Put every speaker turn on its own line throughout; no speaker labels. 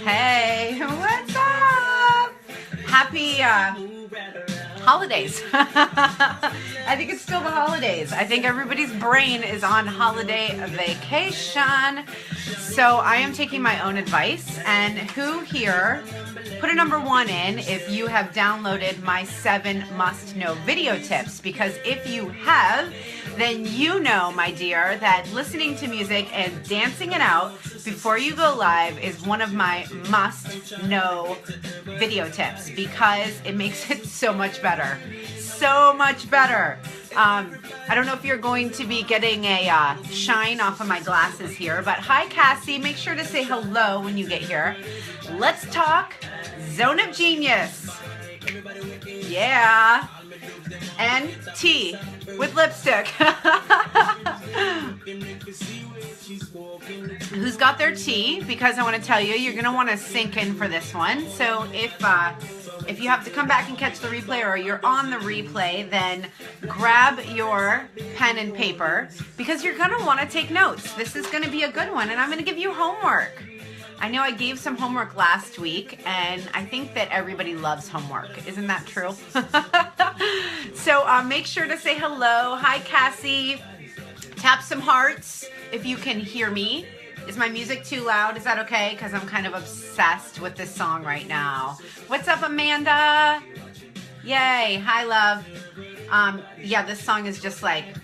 Hey, what's up? Happy holidays. I think it's still the holidays. I think everybody's brain is on holiday vacation. So I am taking my own advice. And who here, put a number 1 in if you have downloaded my 7 must-know video tips. Because if you have, then you know, my dear, that listening to music and dancing it out before you go live is one of my must-know video tips because it makes it so much better. So much better. I don't know if you're going to be getting a shine off of my glasses here, but hi, Cassie. Make sure to say hello when you get here. Let's talk Zone of Genius. Yeah. And tea with lipstick. Who's got their tea? Because I want to tell you, you're going to want to sink in for this one. So if you have to come back and catch the replay or you're on the replay, then grab your pen and paper because you're going to want to take notes. This is going to be a good one, and I'm going to give you homework. I know I gave some homework last week, and I think that everybody loves homework. Isn't that true? So make sure to say hello. Hi, Cassie. Tap some hearts if you can hear me. Is my music too loud? Is that okay? Because I'm kind of obsessed with this song right now. What's up, Amanda? Yay. Hi, love. Yeah, this song is just like,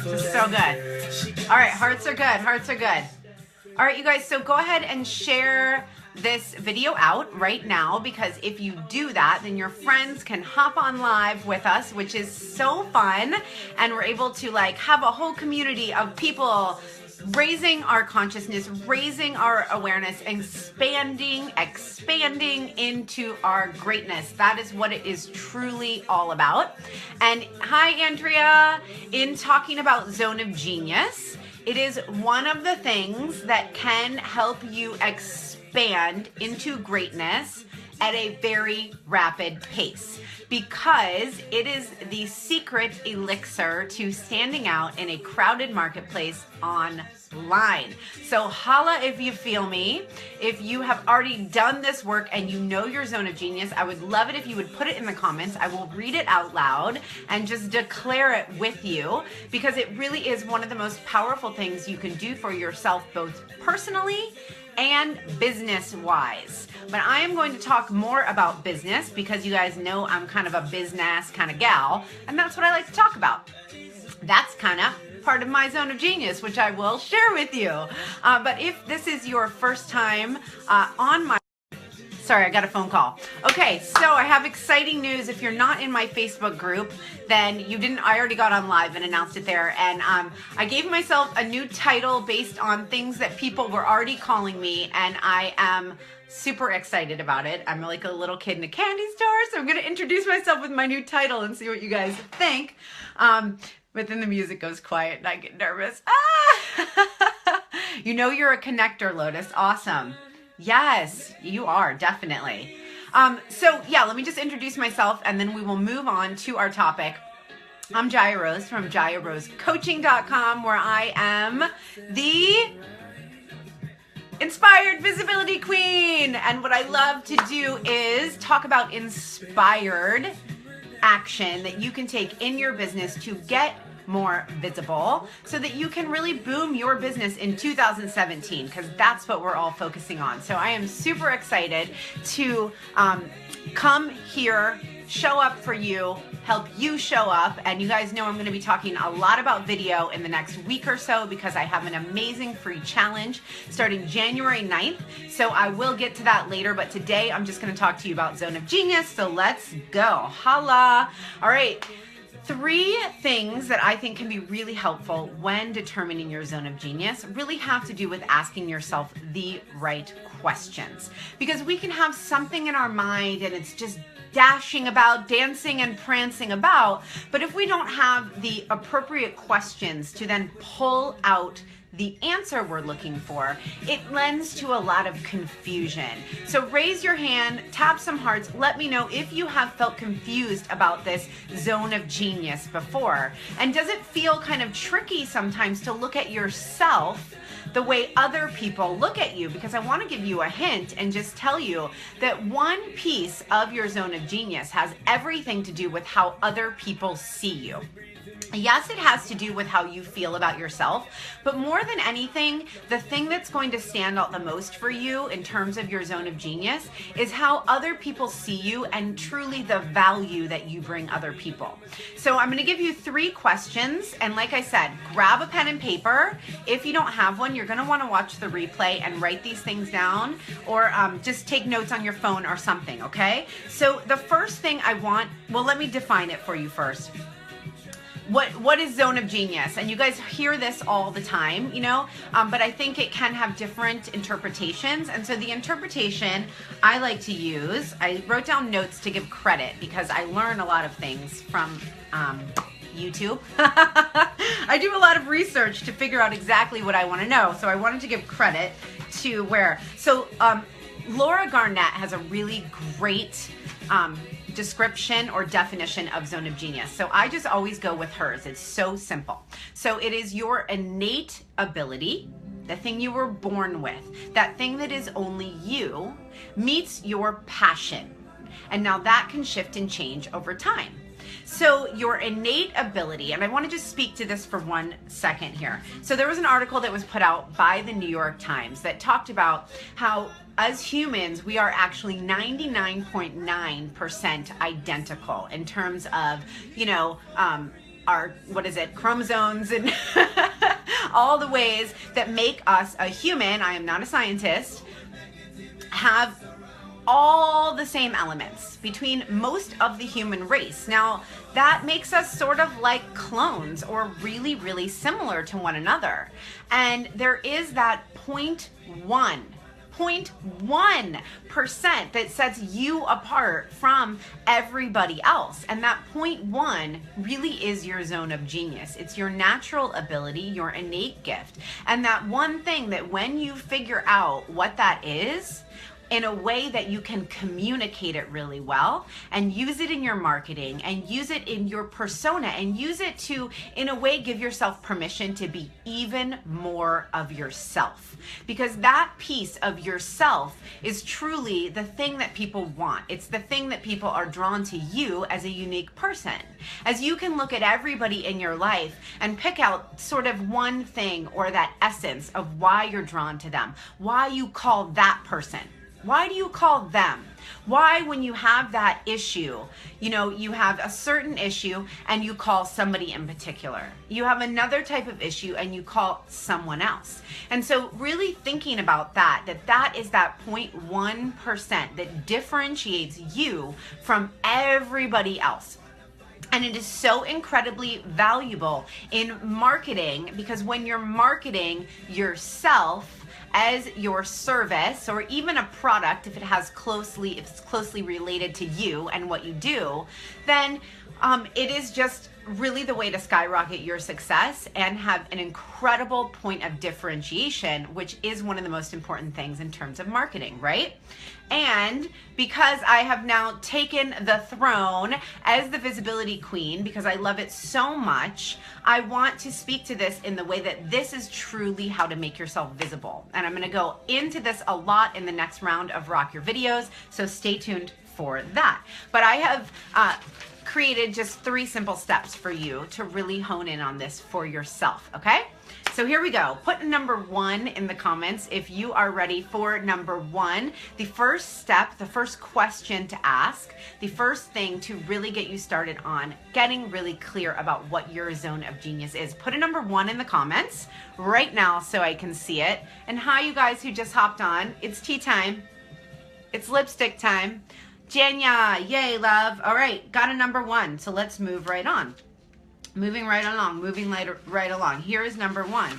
just so good. All right, hearts are good. Hearts are good. All right, you guys, so go ahead and share this video out right now, because if you do that, then your friends can hop on live with us, which is so fun, and we're able to like have a whole community of people raising our consciousness, raising our awareness, expanding into our greatness. That is what it is truly all about. And hi, Andrea. In talking about Zone of Genius, it is one of the things that can help you expand into greatness at a very rapid pace, because it is the secret elixir to standing out in a crowded marketplace online. So holla if you feel me. If you have already done this work and you know your zone of genius, I would love it if you would put it in the comments. I will read it out loud and just declare it with you, because it really is one of the most powerful things you can do for yourself, both personally and business-wise. But I am going to talk more about business because you guys know I'm kind of a business kind of gal, and that's what I like to talk about. That's kind of part of my zone of genius, which I will share with you. But if this is your first time on my... Sorry, I got a phone call. Okay, so I have exciting news. If you're not in my Facebook group, then you didn't. I already got on live and announced it there. And I gave myself a new title based on things that people were already calling me, and I am super excited about it. I'm like a little kid in a candy store, so I'm going to introduce myself with my new title and see what you guys think. But then the music goes quiet and I get nervous. Ah! You know you're a connector, Lotus. Awesome. Yes, you are, definitely. So yeah, let me just introduce myself and then we will move on to our topic. I'm Jaya Rose from JayaRoseCoaching.com, where I am the Inspired Visibility Queen. And what I love to do is talk about inspired action that you can take in your business to get more visible so that you can really boom your business in 2017, because that's what we're all focusing on. So I am super excited to come here, show up for you, help you show up. And you guys know I'm going to be talking a lot about video in the next week or so, because I have an amazing free challenge starting January 9th. So I will get to that later, but today I'm just going to talk to you about Zone of Genius. So let's go. Holla. All right. 3 things that I think can be really helpful when determining your zone of genius really have to do with asking yourself the right questions. Because we can have something in our mind and it's just dashing about, dancing and prancing about, but if we don't have the appropriate questions to then pull out the answer we're looking for, it lends to a lot of confusion. So raise your hand, tap some hearts, let me know if you have felt confused about this zone of genius before. And does it feel kind of tricky sometimes to look at yourself the way other people look at you, because I want to give you a hint and just tell you that one piece of your zone of genius has everything to do with how other people see you. Yes, it has to do with how you feel about yourself, but more than anything, the thing that's going to stand out the most for you in terms of your zone of genius is how other people see you and truly the value that you bring other people. So I'm going to give you 3 questions, and like I said, grab a pen and paper. If you don't have one, you're going to want to watch the replay and write these things down, or just take notes on your phone or something, okay? So the first thing I want, well, let me define it for you first. What is zone of genius? And you guys hear this all the time, you know, but I think it can have different interpretations. And so the interpretation I like to use, I wrote down notes to give credit because I learn a lot of things from YouTube. I do a lot of research to figure out exactly what I want to know. So I wanted to give credit to Laura Garnett has a really great description or definition of zone of genius. So I just always go with hers. It's so simple. So it is your innate ability, the thing you were born with, that thing that is only you, meets your passion. And now that can shift and change over time. So your innate ability, and I want to just speak to this for 1 second here. So there was an article that was put out by the New York Times that talked about how as humans, we are actually 99.9% identical in terms of, you know, our, chromosomes and all the ways that make us a human. I am not a scientist, have all the same elements between most of the human race. Now, that makes us sort of like clones or really, really similar to one another. And there is that 0.1% that sets you apart from everybody else. And that 0.1 really is your zone of genius. It's your natural ability, your innate gift. And that one thing that when you figure out what that is, in a way that you can communicate it really well and use it in your marketing and use it in your persona and use it to, in a way, give yourself permission to be even more of yourself. Because that piece of yourself is truly the thing that people want. It's the thing that people are drawn to you as a unique person. As you can look at everybody in your life and pick out sort of one thing or that essence of why you're drawn to them, why you call that person. Why do you call them? Why, when you have that issue, you know, you have a certain issue and you call somebody in particular. You have another type of issue and you call someone else. And so really thinking about that is that 0.1% that differentiates you from everybody else. And it is so incredibly valuable in marketing, because when you're marketing yourself as your service or even a product, if it's closely related to you and what you do, then it is just really the way to skyrocket your success and have an incredible point of differentiation, which is one of the most important things in terms of marketing, right? And because I have now taken the throne as the visibility queen, because I love it so much, I want to speak to this in the way that this is truly how to make yourself visible. And I'm going to go into this a lot in the next round of Rock Your Videos, so stay tuned for that. But I have created just 3 simple steps for you to really hone in on this for yourself, okay? So here we go. Put number 1 in the comments if you are ready for number 1. The first step, the first question to ask, the first thing to really get you started on getting really clear about what your zone of genius is. Put a number 1 in the comments right now so I can see it. And hi, you guys who just hopped on. It's tea time. It's lipstick time. Janya, yay, love. All right, got a number 1. So let's move right on. Moving right along. Here is number 1.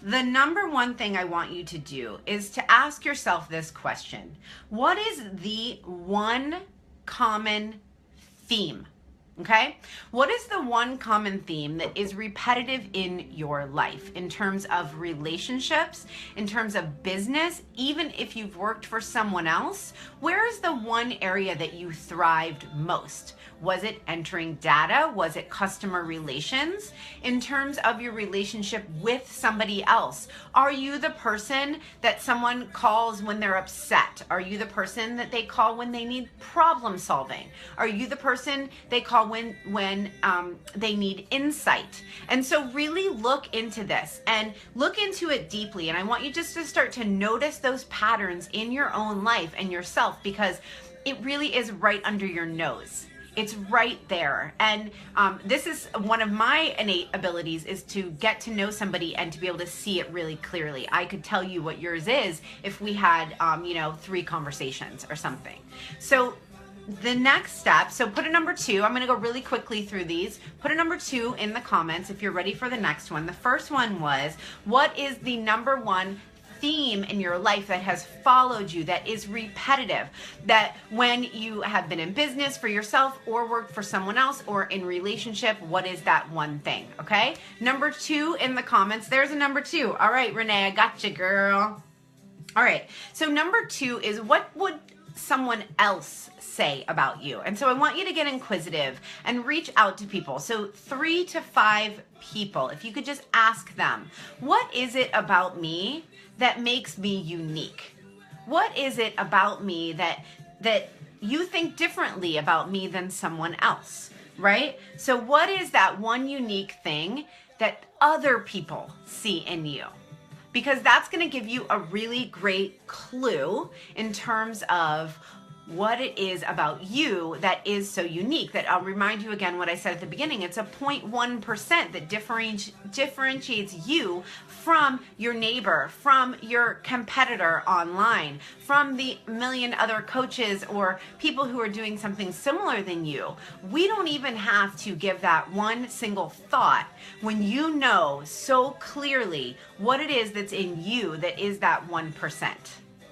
The number 1 thing I want you to do is to ask yourself this question. What is the one common theme? Okay? What is the one common theme that is repetitive in your life in terms of relationships, in terms of business, even if you've worked for someone else? Where is the one area that you thrived most? Was it entering data? Was it customer relations? In terms of your relationship with somebody else, are you the person that someone calls when they're upset? Are you the person that they call when they need problem solving? Are you the person they call when they need insight? And so really look into this and look into it deeply. And I want you just to start to notice those patterns in your own life and yourself, because it really is right under your nose. It's right there. And this is one of my innate abilities, is to get to know somebody and to be able to see it really clearly. I could tell you what yours is if we had, 3 conversations or something. So the next step, so put a number 2. I'm going to go really quickly through these. Put a number 2 in the comments if you're ready for the next one. The first one was, what is the number 1 theme in your life that has followed you, that is repetitive, that when you have been in business for yourself or worked for someone else or in relationship, what is that one thing? Okay, number 2 in the comments. There's a number 2. All right, Renee, I got you, girl. All right, so number 2 is, what would someone else say about you? And so I want you to get inquisitive and reach out to people. So 3 to 5 people, if you could just ask them, what is it about me that makes me unique? What is it about me that you think differently about me than someone else, right? So what is that one unique thing that other people see in you? Because that's going to give you a really great clue in terms of what it is about you that is so unique. That I'll remind you again what I said at the beginning. It's a 0.1% that differentiates you from your neighbor, from your competitor online, from the million other coaches or people who are doing something similar than you. We don't even have to give that one single thought when you know so clearly what it is that's in you that is that 1%.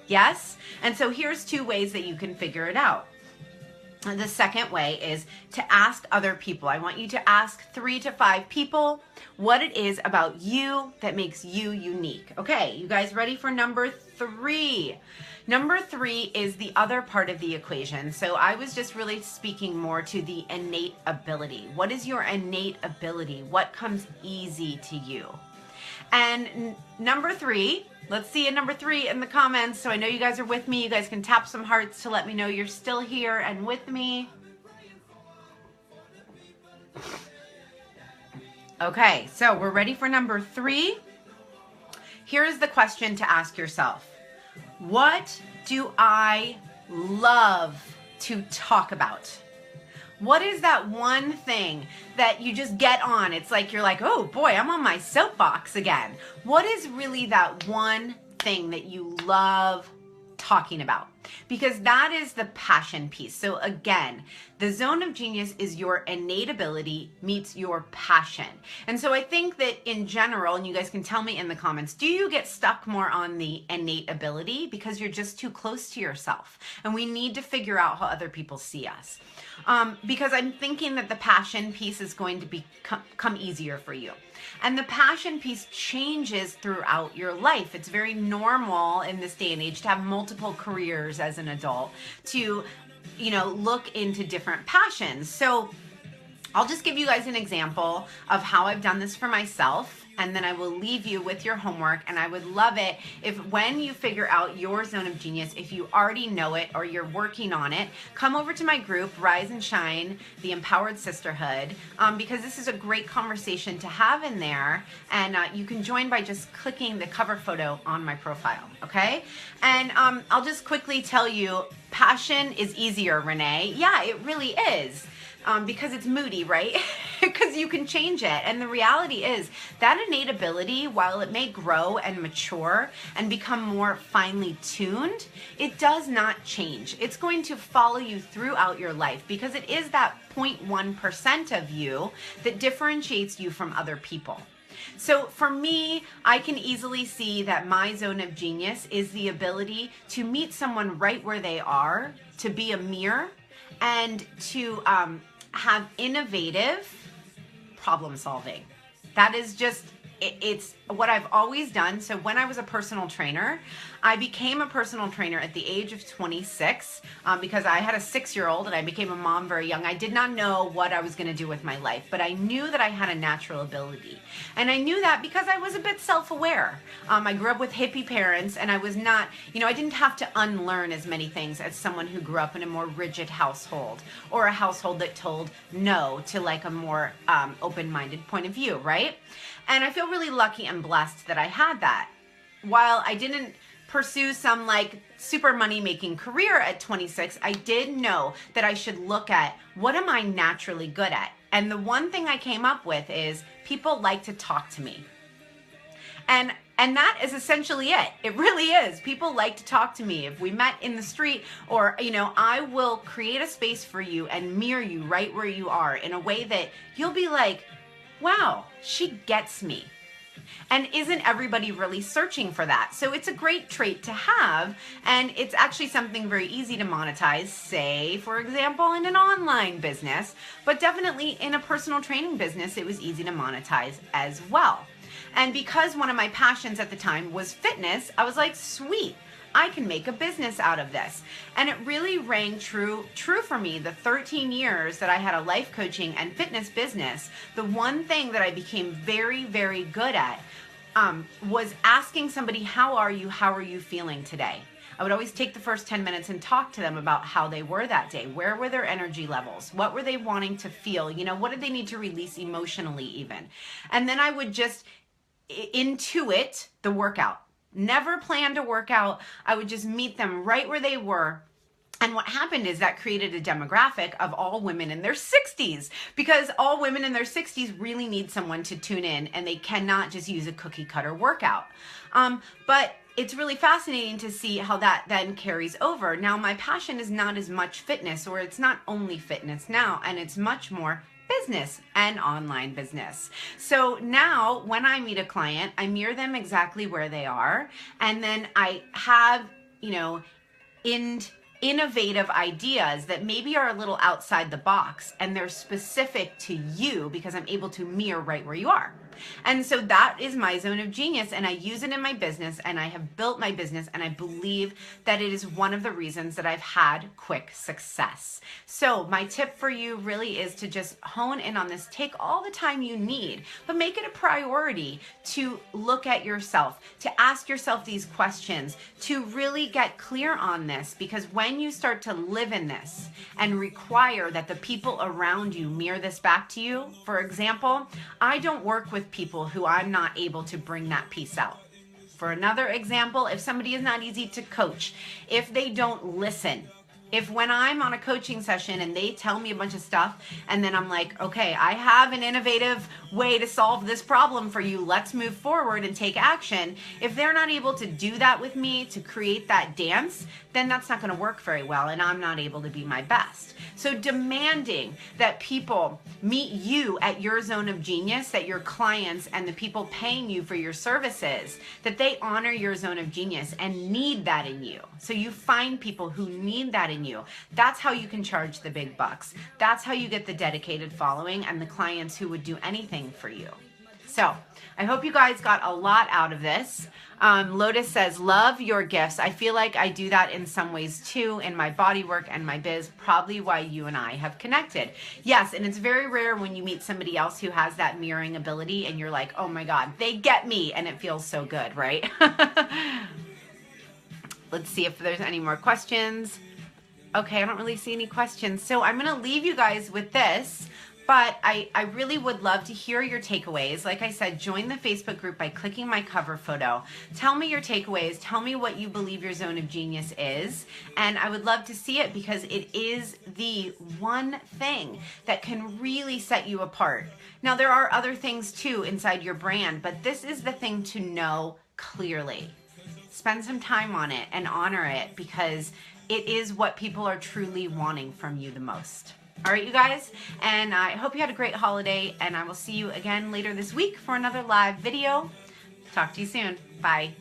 Yes? And so here's 2 ways that you can figure it out. And the second way is to ask other people. I want you to ask 3 to 5 people what it is about you that makes you unique. Okay, you guys ready for number 3? Number 3 is the other part of the equation. So I was just really speaking more to the innate ability. What is your innate ability? What comes easy to you? And number 3, let's see a number 3 in the comments. So I know you guys are with me. You guys can tap some hearts to let me know you're still here and with me. Okay, so we're ready for number 3. Here's the question to ask yourself. What do I love to talk about? What is that one thing that you just get on? It's like you're like, oh boy, I'm on my soapbox again. What is really that one thing that you love talking about? Because that is the passion piece. So again, the zone of genius is your innate ability meets your passion. And so I think that in general, and you guys can tell me in the comments, do you get stuck more on the innate ability because you're just too close to yourself? And we need to figure out how other people see us. Because I'm thinking that the passion piece is going to become easier for you. And the passion piece changes throughout your life. It's very normal in this day and age to have multiple careers as an adult, to, look into different passions. So I'll just give you guys an example of how I've done this for myself, and then I will leave you with your homework. And I would love it if when you figure out your zone of genius, if you already know it or you're working on it, come over to my group, Rise and Shine, the Empowered Sisterhood, because this is a great conversation to have in there. And you can join by just clicking the cover photo on my profile, okay? And I'll just quickly tell you, passion is easier, Renee. Yeah, it really is. Because it's moody, right? Because you can change it. And the reality is that innate ability, while it may grow and mature and become more finely tuned, it does not change. It's going to follow you throughout your life because it is that 0.1% of you that differentiates you from other people. So for me, I can easily see that my zone of genius is the ability to meet someone right where they are, to be a mirror, and to have innovative problem solving. That is just, it's what I've always done. So when I was a personal trainer, I became a personal trainer at the age of 26 because I had a 6-year-old and I became a mom very young. I did not know what I was going to do with my life, but I knew that I had a natural ability. And I knew that because I was a bit self-aware. I grew up with hippie parents, and I was not, I didn't have to unlearn as many things as someone who grew up in a more rigid household, or a household that told no to like a more open-minded point of view, right? And I feel really lucky and blessed that I had that. While I didn't pursue some like super money making career at 26, I did know that I should look at what am I naturally good at. And the one thing I came up with is people like to talk to me. And that is essentially it. It really is. People like to talk to me. If we met in the street, or, I will create a space for you and mirror you right where you are in a way that you'll be like, wow, she gets me. And isn't everybody really searching for that? So it's a great trait to have, and it's actually something very easy to monetize, say, for example, in an online business, but definitely in a personal training business, it was easy to monetize as well. And because one of my passions at the time was fitness, I was like, sweet, I can make a business out of this. And it really rang true for me. The 13 years that I had a life coaching and fitness business, the one thing that I became very, very good at was asking somebody, how are you feeling today? I would always take the first 10 minutes and talk to them about how they were that day. Where were their energy levels? What were they wanting to feel? What did they need to release emotionally even? And then I would just intuit the workout. Never planned a workout. I would just meet them right where they were. And what happened is that created a demographic of all women in their 60s, because all women in their 60s really need someone to tune in, and they cannot just use a cookie cutter workout. But it's really fascinating to see how that then carries over. Now, my passion is not as much fitness, or it's not only fitness now, and it's much more business and online business. So now when I meet a client, I mirror them exactly where they are. And then I have, innovative ideas that maybe are a little outside the box, and they're specific to you because I'm able to mirror right where you are. And so that is my zone of genius, and I use it in my business, and I have built my business, and I believe that it is one of the reasons that I've had quick success. So my tip for you really is to just hone in on this. Take all the time you need, but make it a priority to look at yourself, to ask yourself these questions, to really get clear on this, because when you start to live in this and require that the people around you mirror this back to you, for example, I don't work with people who I'm not able to bring that piece out. For another example, if somebody is not easy to coach, if they don't listen, if when I'm on a coaching session and they tell me a bunch of stuff and then I'm like, okay, I have an innovative way to solve this problem for you, let's move forward and take action. If they're not able to do that with me, to create that dance, then that's not going to work very well, and I'm not able to be my best. So demanding that people meet you at your zone of genius, that your clients and the people paying you for your services, that they honor your zone of genius and need that in you. So you find people who need that in you. That's how you can charge the big bucks. That's how you get the dedicated following and the clients who would do anything for you. So I hope you guys got a lot out of this. Lotus says, love your gifts. I feel like I do that in some ways too, in my body work and my biz, probably why you and I have connected. Yes, and it's very rare when you meet somebody else who has that mirroring ability and you're like, oh my God, they get me, and it feels so good, right? Let's see if there's any more questions. Okay, I don't really see any questions. So I'm going to leave you guys with this. But I really would love to hear your takeaways. Like I said, join the Facebook group by clicking my cover photo. Tell me your takeaways. Tell me what you believe your zone of genius is. And I would love to see it, because it is the one thing that can really set you apart. Now, there are other things too inside your brand, but this is the thing to know clearly. Spend some time on it and honor it, because it is what people are truly wanting from you the most. All right, you guys, and I hope you had a great holiday, and I will see you again later this week for another live video. Talk to you soon. Bye.